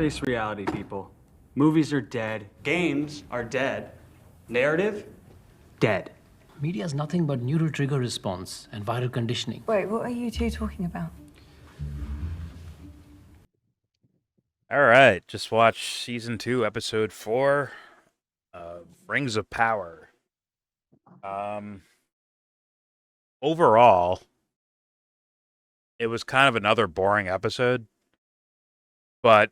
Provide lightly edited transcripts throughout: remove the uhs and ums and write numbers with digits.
Face reality, people. Movies are dead. Games are dead. Narrative? Dead. Media is nothing but neural trigger response and viral conditioning. Wait, what are you two talking about? All right, just watched season 2, episode 4 of Rings of Power. Overall, it was kind of another boring episode, but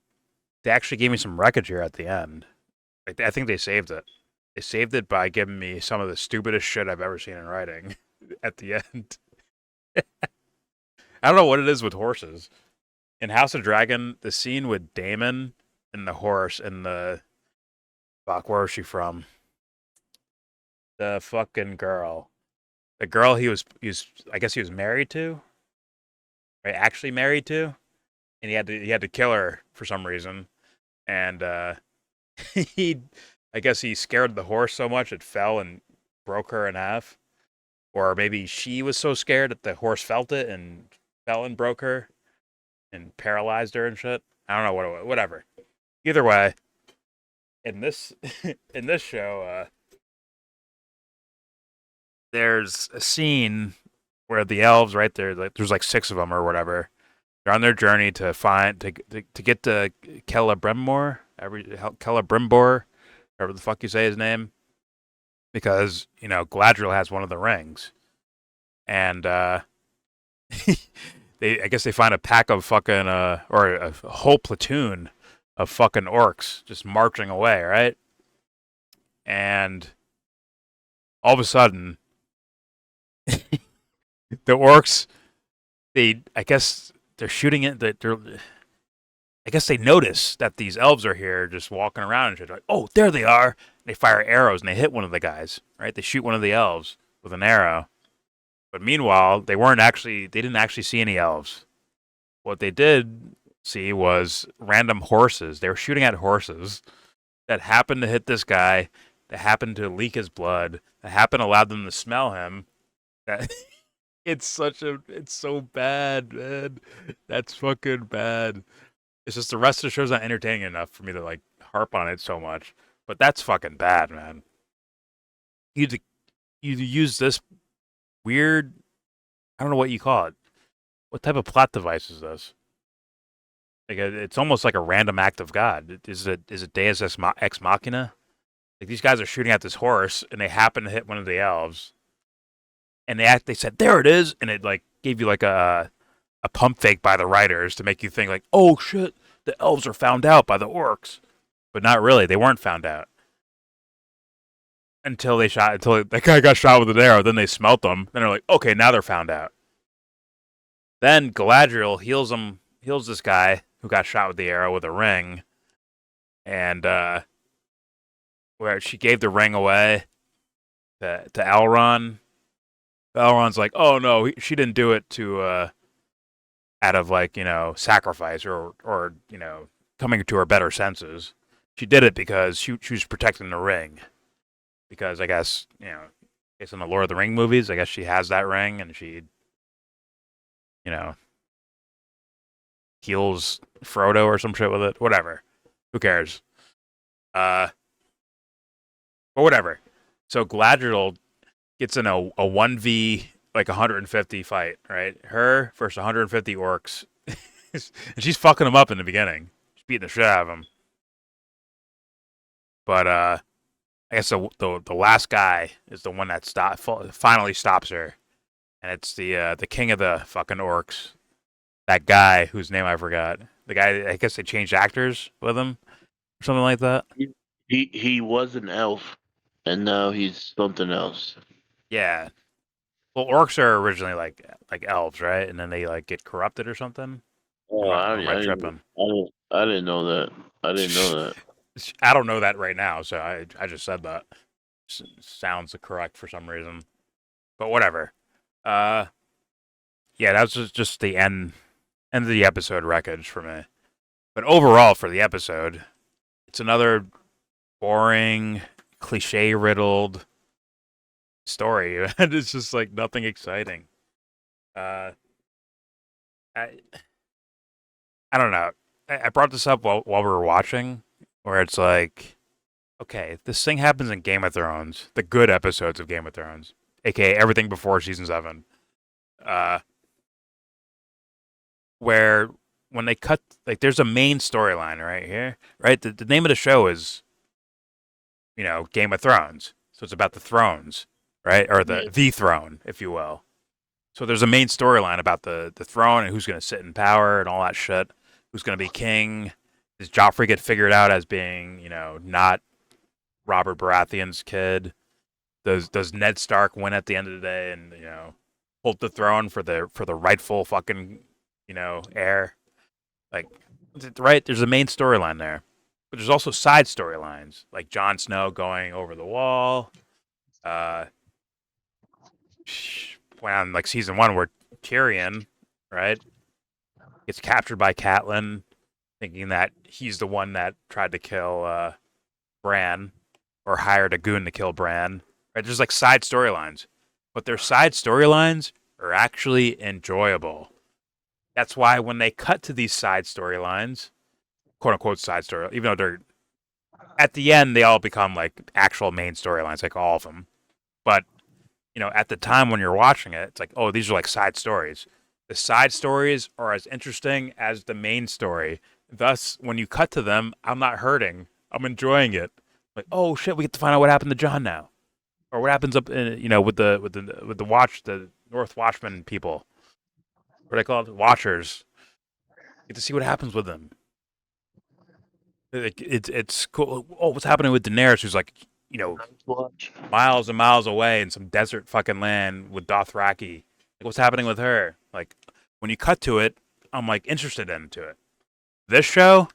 they actually gave me some wreckage here at the end. Like, I think they saved it. They saved it by giving me some of the stupidest shit I've ever seen in writing at the end. I don't know what it is with horses. In House of Dragon, the scene with Daemon and the horse and the... Fuck, where is she from? The fucking girl. The girl he was I guess he was married to? Right, actually married to? And he had to kill her for some reason. And I guess he scared the horse so much it fell and broke her in half. Or maybe she was so scared that the horse felt it and fell and broke her and paralyzed her and shit. I don't know whatever. Either way, in this in this show, there's a scene where the elves, right there, like there's like 6 of them or whatever. They're on their journey to find to get to Celebrimbor, whatever the fuck you say his name, because Galadriel has one of the rings, and I guess they find a pack of fucking or a whole platoon of fucking orcs just marching away, right? And all of a sudden, the orcs, I guess they're shooting it. I guess they notice that these elves are here, just walking around and shit. Like, oh, there they are! They fire arrows and they hit one of the guys. Right? They shoot one of the elves with an arrow. But meanwhile, they didn't actually see any elves. What they did see was random horses. They were shooting at horses that happened to hit this guy, that happened to leak his blood, that happened to allow them to smell him. That it's so bad, man. That's fucking bad. It's just the rest of the show's not entertaining enough for me to like harp on it so much. But that's fucking bad, man. You use this weird, I don't know what you call it. What type of plot device is this? Like it's almost like a random act of God. Is it Deus Ex Machina? Like these guys are shooting at this horse and they happen to hit one of the elves. And they said, there it is, and it like gave you like a pump fake by the writers to make you think like, oh shit, the elves are found out by the orcs. But not really, they weren't found out. Until that guy got shot with an arrow, then they smelt them, then they're like, okay, now they're found out. Then Galadriel heals this guy who got shot with the arrow with a ring, and where she gave the ring away to Elrond. Elrond's like, oh no, she didn't do it to out of like sacrifice or coming to her better senses. She did it because she was protecting the ring. Because I guess based on the Lord of the Ring movies, I guess she has that ring and she heals Frodo or some shit with it. Whatever. Who cares? But whatever. So Galadriel gets in a 1v like 150 fight, right? Her versus 150 orcs. And she's fucking them up in the beginning. She's beating the shit out of them. But I guess the last guy is the one that finally stops her. And it's the king of the fucking orcs. That guy whose name I forgot. The guy, I guess they changed actors with him or something like that. He was an elf, and now he's something else. Yeah. Well, orcs are originally like elves, right? And then they like get corrupted or something. Oh, I didn't know that. I didn't know that. I don't know that right now, so I just said that. Sounds correct for some reason, but whatever. Yeah, that was just the end of the episode wreckage for me. But overall, for the episode, it's another boring, cliche-riddled story, and it's just like nothing exciting. I don't know. I brought this up while we were watching, where it's like, okay, this thing happens in Game of Thrones, the good episodes of Game of Thrones, aka everything before season 7, uh, where when they cut, like, there's a main storyline right here, right? The name of the show is, Game of Thrones, so it's about the thrones, right, or the throne, if you will. So there's a main storyline about the throne and who's going to sit in power and all that shit. Who's going to be king? Does Joffrey get figured out as being, not Robert Baratheon's kid? Does Ned Stark win at the end of the day and hold the throne for the rightful fucking heir? Like, right? There's a main storyline there, but there's also side storylines like Jon Snow going over the wall. When like season 1 where Tyrion, right, gets captured by Catelyn, thinking that he's the one that tried to kill Bran or hired a goon to kill Bran. Right? There's like side storylines, but their side storylines are actually enjoyable. That's why when they cut to these side storylines, quote unquote side story, even though they're at the end they all become like actual main storylines, like all of them. But at the time when you're watching it, it's like, oh, these are like side stories. The side stories are as interesting as the main story. Thus, when you cut to them, I'm not hurting. I'm enjoying it. Like, oh shit, we get to find out what happened to John now, or what happens up in with the North Watchmen people. What are they called? Watchers. Get to see what happens with them. It's cool. Oh, what's happening with Daenerys? Who's like, Watch. miles and miles away in some desert fucking land with Dothraki. Like, what's happening with her? Like, when you cut to it, I'm like interested into it. This show,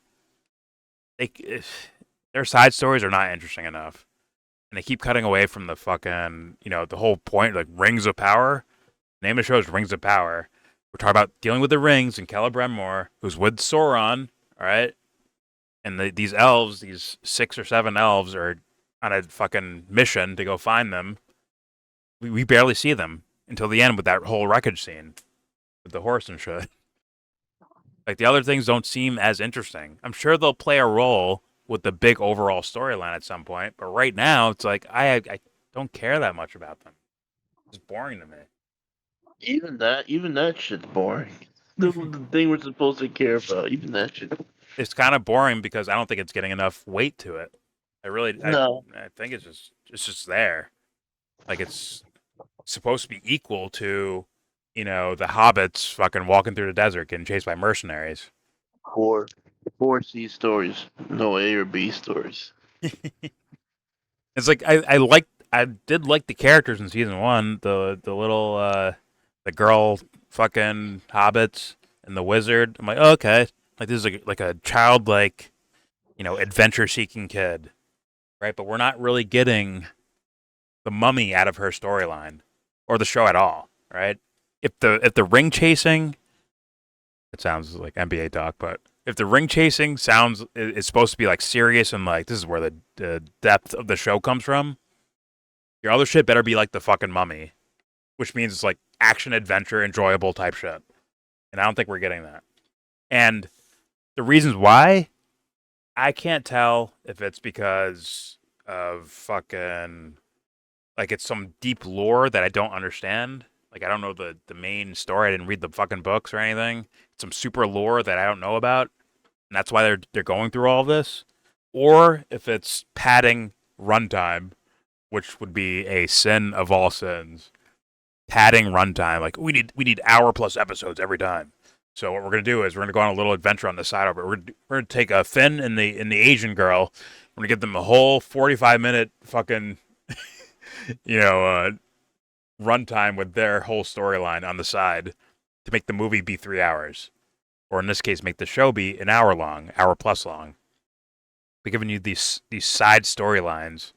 their side stories are not interesting enough, and they keep cutting away from the fucking, the whole point, like Rings of Power. The name of the show is Rings of Power. We're talking about dealing with the rings and Celebrimbor, who's with Sauron, all right? And these elves, these 6 or 7 elves, are on a fucking mission to go find them. We barely see them until the end with that whole wreckage scene with the horse and shit. Like, the other things don't seem as interesting. I'm sure they'll play a role with the big overall storyline at some point, but right now it's like I don't care that much about them. It's boring to me. Even that shit's boring. The thing we're supposed to care about, even that shit. It's kind of boring because I don't think it's getting enough weight to it. No. I think it's just there. Like, it's supposed to be equal to, the hobbits fucking walking through the desert getting chased by mercenaries. Four C stories, no A or B stories. It's like I did like the characters in season 1, the little the girl fucking hobbits and the wizard. I'm like, oh, okay, like this is like a childlike, adventure seeking kid, right? But we're not really getting the mummy out of her storyline or the show at all, right? If the ring chasing, it sounds like NBA talk, but if the ring chasing is supposed to be like serious and like this is where the depth of the show comes from, your other shit better be like the fucking mummy, which means it's like action adventure enjoyable type shit. And I don't think we're getting that. And the reasons why, I can't tell if it's because of fucking like it's some deep lore that I don't understand. Like, I don't know the main story. I didn't read the fucking books or anything. It's some super lore that I don't know about, and that's why they're going through all of this. Or if it's padding runtime, which would be a sin of all sins. Padding runtime, like we need hour plus episodes every time. So what we're gonna do is we're gonna go on a little adventure on the side of it. We're gonna take a Finn and the Asian girl. We're gonna give them a whole 45-minute fucking runtime with their whole storyline on the side to make the movie be 3 hours, or in this case, make the show be an hour long, hour plus long. We're giving you these side storylines,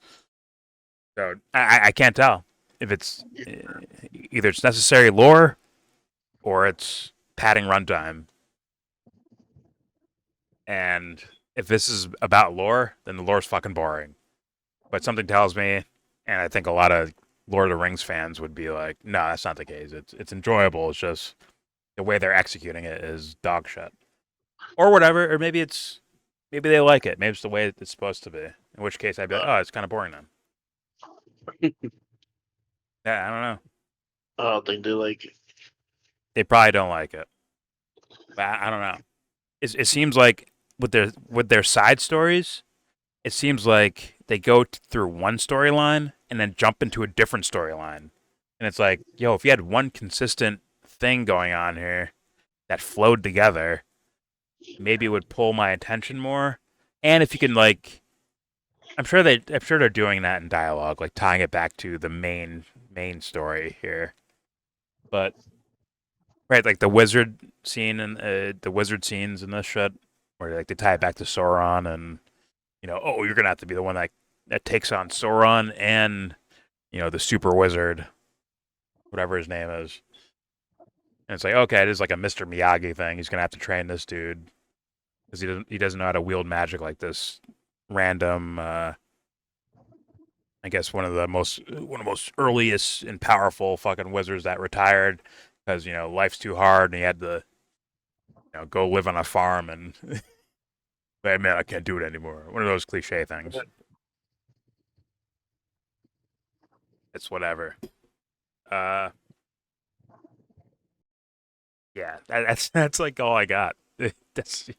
so I can't tell if it's either it's necessary lore or it's padding runtime. And if this is about lore, then the lore's fucking boring. But something tells me, and I think a lot of Lord of the Rings fans would be like, no, that's not the case. It's enjoyable. It's just the way they're executing it is dog shit. or whatever, or maybe they like it. Maybe it's the way it's supposed to be. In which case, I'd be like, oh, it's kind of boring then. Yeah, I don't know. I don't think they like it. They probably don't like it. But I don't know. It seems like with their side stories, it seems like they go through one storyline and then jump into a different storyline. And it's like, yo, if you had one consistent thing going on here that flowed together, maybe it would pull my attention more. And if you can like, I'm sure they're doing that in dialogue, like tying it back to the main story here. But right, like the wizard scene and the wizard scenes in this shit, where like they tie it back to Sauron, and oh, you're gonna have to be the one that takes on Sauron and the super wizard, whatever his name is. And it's like, okay, it is like a Mr. Miyagi thing. He's gonna have to train this dude because he doesn't know how to wield magic like this random. I guess one of the most earliest and powerful fucking wizards that retired because life's too hard and he had to go live on a farm and hey man, I can't do it anymore. One of those cliche things. It's whatever. Yeah, that's like all I got. That's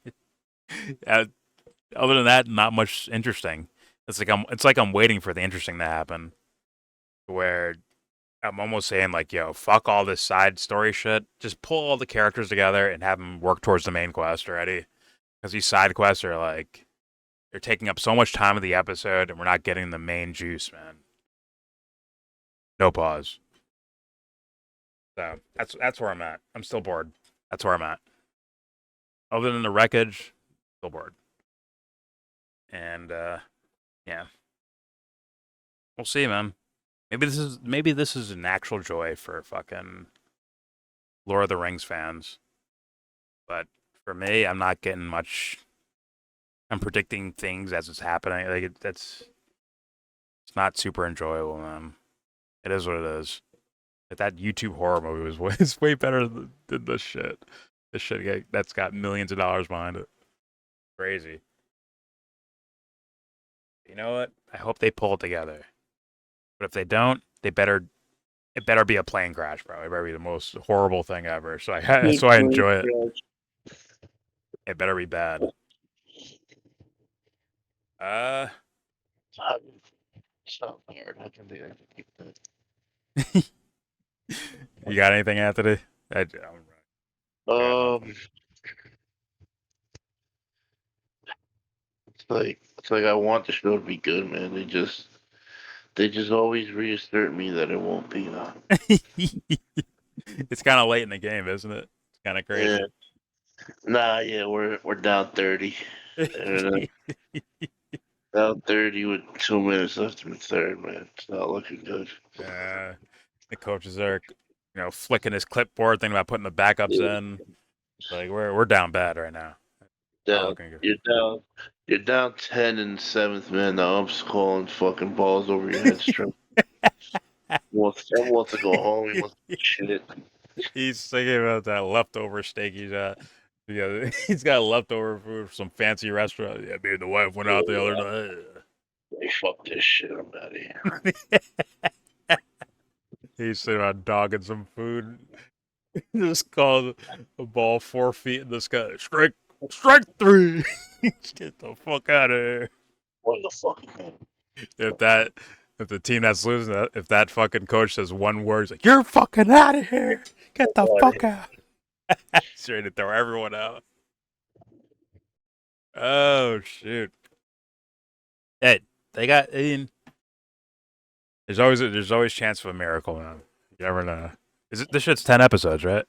other than that, not much interesting. It's like I'm waiting for the interesting to happen, where I'm almost saying like, yo, fuck all this side story shit. Just pull all the characters together and have them work towards the main quest already. Because these side quests are like, they're taking up so much time of the episode, and we're not getting the main juice, man. No pause. So that's where I'm at. I'm still bored. That's where I'm at. Other than the wreckage, still bored. And yeah, we'll see, man. Maybe this is an actual joy for fucking Lord of the Rings fans, but for me, I'm not getting much. I'm predicting things as it's happening. Like it's not super enjoyable, man. It is what it is. Like that YouTube horror movie was way, it's way better than this shit. This shit that's got millions of dollars behind it. Crazy. You know what? I hope they pull it together. But if they don't, it better be a plane crash, bro. It better be the most horrible thing ever. So I enjoy it. It better be bad. Uh, It's not hard. I can keep that. you got anything, Anthony? Um, it's like I want the show to be good, man. They just always reassert me that it won't be. It's kind of late in the game, isn't it? It's kind of Yeah. crazy. Nah, yeah, we're down 30. Uh, down 30 with 2 minutes left in the third, man. It's not looking good. The coaches are, flicking his clipboard, thinking about putting the backups Yeah. in. Like we're down bad right now. Not Down, looking good. you're down 10 in the seventh, man. The ump's calling fucking balls over your head. Wants to go home. He wants to shit. He's thinking about that leftover steak he's got. Yeah, he's got leftover food from some fancy restaurant. Yeah, me and the wife went out the other night. Hey, fuck this shit. I'm out of here. He's sitting on dogging some food. Just called a ball 4 feet in the sky. Strike three. Get the fuck out of here. What the fuck, man? If the team that's losing, if that fucking coach says one word, he's like, "You're fucking out of here. Get the fuck out." He's ready to throw everyone out. Oh shoot. Hey, they got. I mean, there's always chance of a miracle, man. You never know. This shit's 10 episodes, right?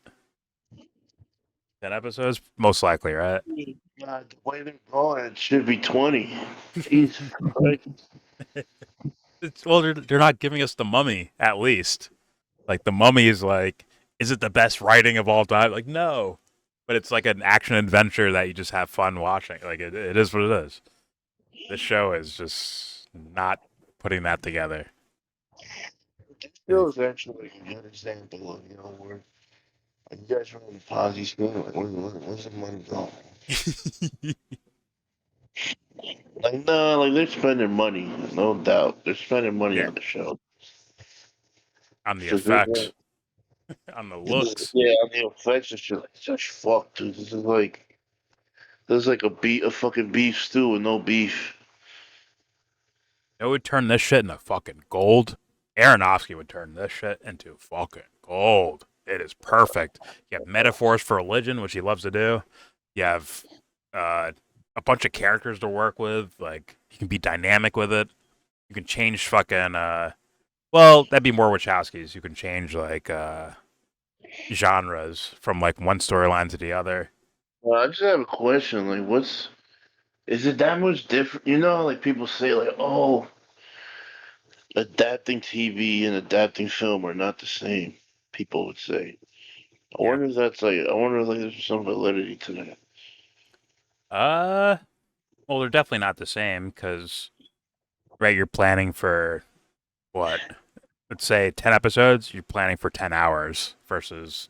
10 episodes, most likely, right? God, the way they're going, it should be 20. Jesus Christ. Well, they're not giving us the Mummy, at least. Like the Mummy is like, is it the best writing of all time? Like no, but it's like an action adventure that you just have fun watching. Like it is what it is. This show is just not putting that together. This show is actually like a good example of, where like, you guys run the Ponzi scheme. Like, where's the money going? Like, no, like they're spending money, no doubt. They're spending money Yeah, on the show. on the 'Cause they're effects, on the looks. yeah, on the effects and shit. Like, such fuck, dude. This is like a fucking beef stew with no beef. It would turn this shit into fucking gold. Aronofsky would turn this shit into fucking gold. It is perfect. You have metaphors for religion, which he loves to do. You have uh, a bunch of characters to work with. Like, you can be dynamic with it. You can change fucking. Well, that'd be more Wachowski's. You can change like genres from like one storyline to the other. Well, I just have a question. Like, is it that much different? You know, like people say, like, oh, adapting TV and adapting film are not the same. People would say. I Yeah. wonder if that's like. I wonder if like there's some validity to that. Uh, well, they're definitely not the same because right, you're planning for what? Let's say 10 episodes. You're planning for 10 hours versus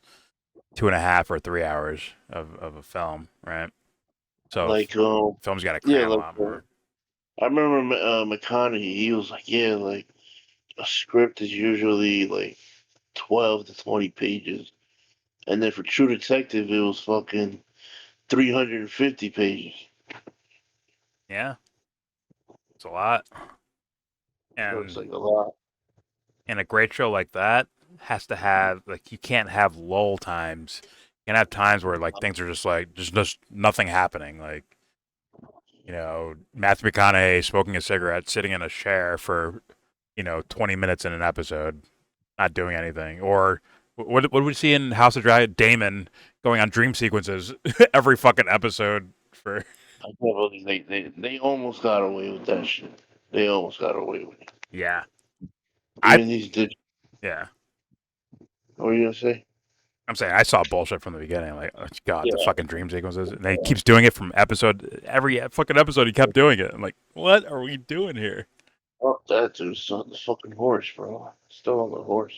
2.5 or 3 hours of a film, right? So Like, film's got to yeah, cram a like lot more. I remember McConaughey. He was like, yeah, like a script is usually like 12 to 20 pages, and then for True Detective, it was fucking 350 pages. Yeah, it's a lot. So it's And like a lot. a great show like that has to have like you can't have lull times. You can have times where like things are just like just nothing happening. Like Matthew McConaughey smoking a cigarette, sitting in a chair for 20 minutes in an episode, not doing anything. Or what would we see in House of Dragon? Damon going on dream sequences every fucking episode for. I can't believe they almost got away with that shit. They almost got away with it. Yeah, I Even these did. yeah. What were you gonna say? I'm saying I saw bullshit from the beginning. Like, oh, God, the Yeah. fucking dream sequences, and he keeps doing it from episode every fucking episode. He kept doing it. I'm like, what are we doing here? Fuck that dude. It's on the fucking horse, bro. Still on the horse.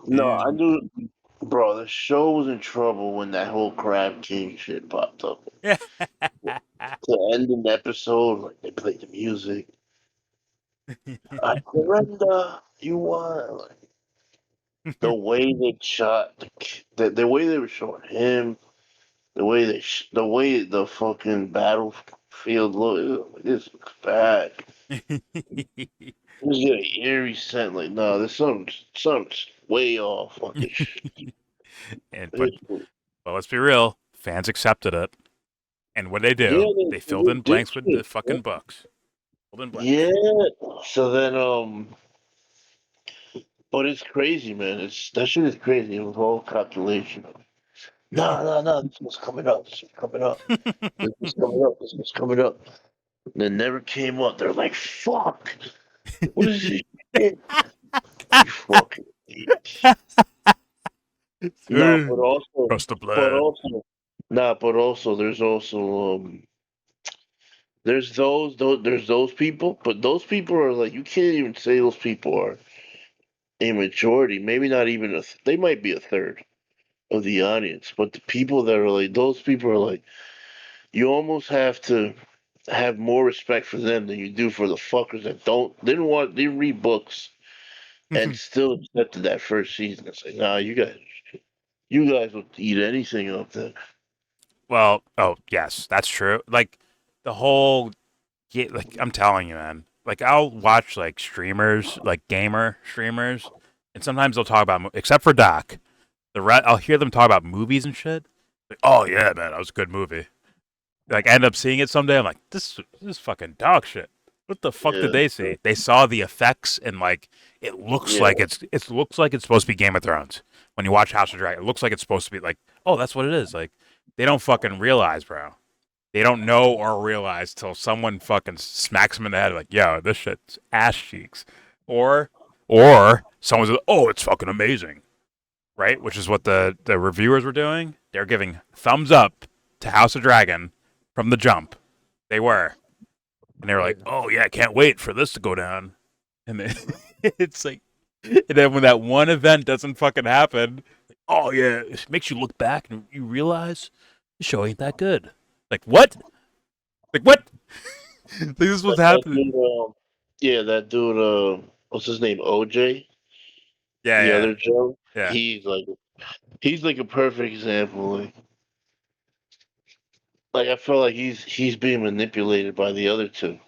No, I He's- knew, bro. The show was in trouble when that whole Crab King shit popped up. To end an episode, like they played the music. I surrender. You won. Like, the way they shot the way they were showing him, the way the fucking battlefield looked. Like, this looks bad. This is an eerie scent. Like, no, there's something's way off. Fucking and but shit. but let's be real, fans accepted it, and what they Yeah, do, they filled they in did blanks with the shit. fucking books. Filled in blanks. Yeah. So then, but it's crazy, man. That shit is crazy. It was all calculation. No, no, no. This was coming up. This was coming up. This was coming up. This was coming up. And it never came up. They're like, fuck. What is this shit? You fucking idiots. No, Trust the blood. but also, there's those people, but those people are like, you can't even say those people are a majority. Maybe not even they might be a third of the audience, but the people that are like, those people are like, you almost have to have more respect for them than you do for the fuckers that didn't read books and still accepted that first season. It's like, nah, you guys would eat anything up there. Well, oh yes, that's true. Like the whole, like I'm telling you, man. Like I'll watch like streamers, like gamer streamers, and sometimes they'll talk about, except for Doc, I'll hear them talk about movies and shit. Like, oh yeah, man, that was a good movie. Like I end up seeing it someday. I'm like, this is fucking dog shit. What the fuck did Yeah, they see? They saw the effects and like it looks yeah, like it looks like it's supposed to be Game of Thrones. When you watch House of Dragon, it looks like it's supposed to be like, oh, that's what it is. Like they don't fucking realize, bro. They don't know or realize till someone fucking smacks them in the head like, yo, this shit's ass cheeks. Or someone's like, oh, it's fucking amazing. Right? Which is what the reviewers were doing. They're giving thumbs up to House of Dragon from the jump. They were. And they were like, oh yeah, I can't wait for this to go down. And then it's like, and then when that one event doesn't fucking happen, oh yeah, it makes you look back and you realize The show ain't that good. Like what? Like what? Like this is what's Like that happening. dude, yeah, that dude, what's his name? OJ, Yeah, the yeah, other Joe. yeah. He's like a perfect example. Like I feel like he's being manipulated by the other two.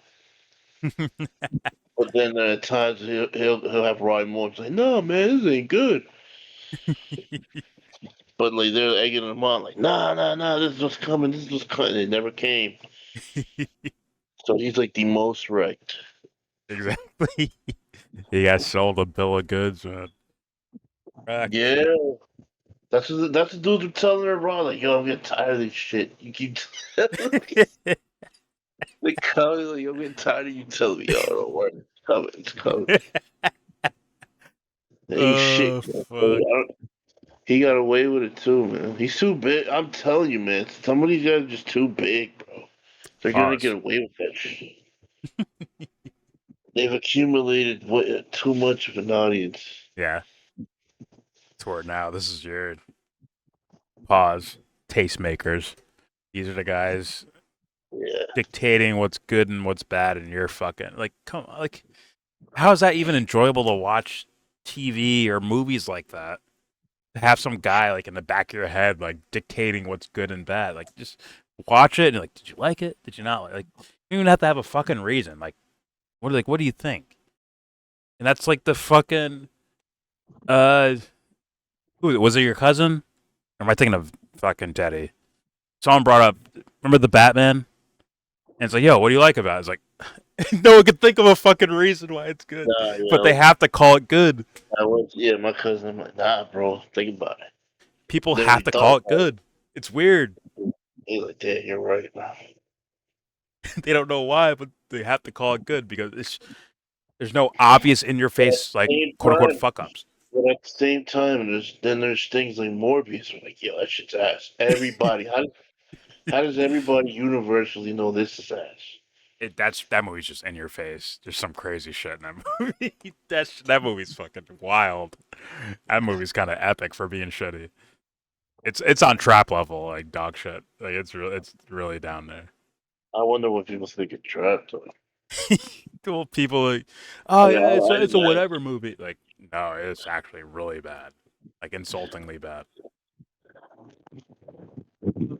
But then at times he'll have Roy Moore say, "No, man, this ain't good." But like they're egging him on, like, "Nah, nah, nah, this is what's coming. This is what's coming." It never came. So he's like the most right. Exactly. He got sold a bill of goods, man. Correct. Yeah, that's the dudes are telling her Raw, like, "Yo, I'm getting tired of this shit. You keep telling me." They coming, like, "I'm getting tired of you telling me, yo, don't worry, it's coming, it's coming." And he's shit. Oh Man. fuck. He got away with it too, man. He's too big. I'm telling you, man. Some of these guys are just too big, bro. They're gonna get Pause. away with that shit. They've accumulated too much of an audience. Yeah. Toward now. This is your pause. Tastemakers. These are the guys Yeah. dictating what's good and what's bad, and you're fucking like, come on, like, how is that even enjoyable to watch TV or movies like that? To have some guy like in the back of your head like dictating what's good and bad. Like just watch it and you're like, did you like it? Did you not like? You don't even have to have a fucking reason. What do you think? And that's like the fucking uh, who was it? Your cousin? Or am I thinking of fucking Teddy? Someone brought up. Remember the Batman? And it's like, yo, what do you like about it? It's like, no one can think of a fucking reason why it's good, Nah, but they have to call it good. yeah, my cousin. I'm like, nah, bro. Think about it. People Then have we to thought call it about it. good. It's weird. He's like, yeah, you're right, man. They don't know why, but they have to call it good because there's no obvious in your But at face like the same quote unquote time, fuck ups. but at the same time, there's things like Morbius. We're like, yo, that shit's ass. Everybody, how does everybody universally know this is ass? That movie's just in your face. There's some crazy shit in that movie. That movie's fucking wild. That movie's kind of epic for being shitty. It's on trap level like dog shit. Like it's really down there. I wonder what people think of Trapped. Cool people like, oh I mean, yeah, I it's a laugh whatever movie. Like no, it's actually really bad. Like insultingly bad.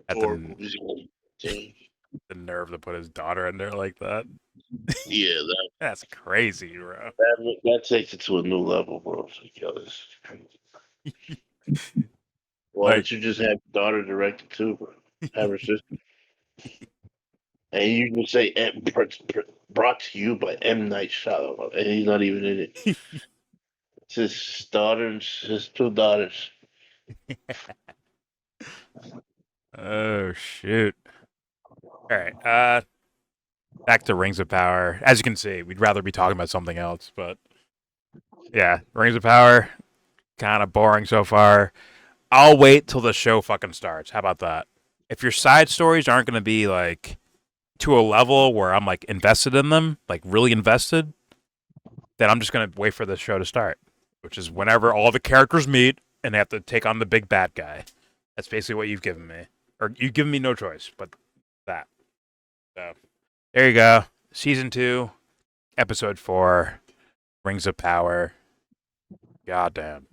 At horror movies. Damn. the nerve to put his daughter in there like that. Yeah, That's crazy, bro. that takes it to a new level, bro. It's like, yo, this is crazy. Why Like don't you just have your daughter direct it too, bro? Have her sister. And you can say brought to you by M. Night Shyamalan, and he's not even in it. It's his daughter and his two daughters. oh shoot. All right. Back to Rings of Power. As you can see, we'd rather be talking about something else, but yeah, Rings of Power, kind of boring so far. I'll wait till the show fucking starts. How about that? If your side stories aren't going to be like to a level where I'm like invested in them, like really invested, then I'm just going to wait for the show to start, which is whenever all the characters meet and they have to take on the big bad guy. That's basically what you've given me. Or you've given me no choice but that. So there you go. Season 2, Episode 4, Rings of Power. Goddamn.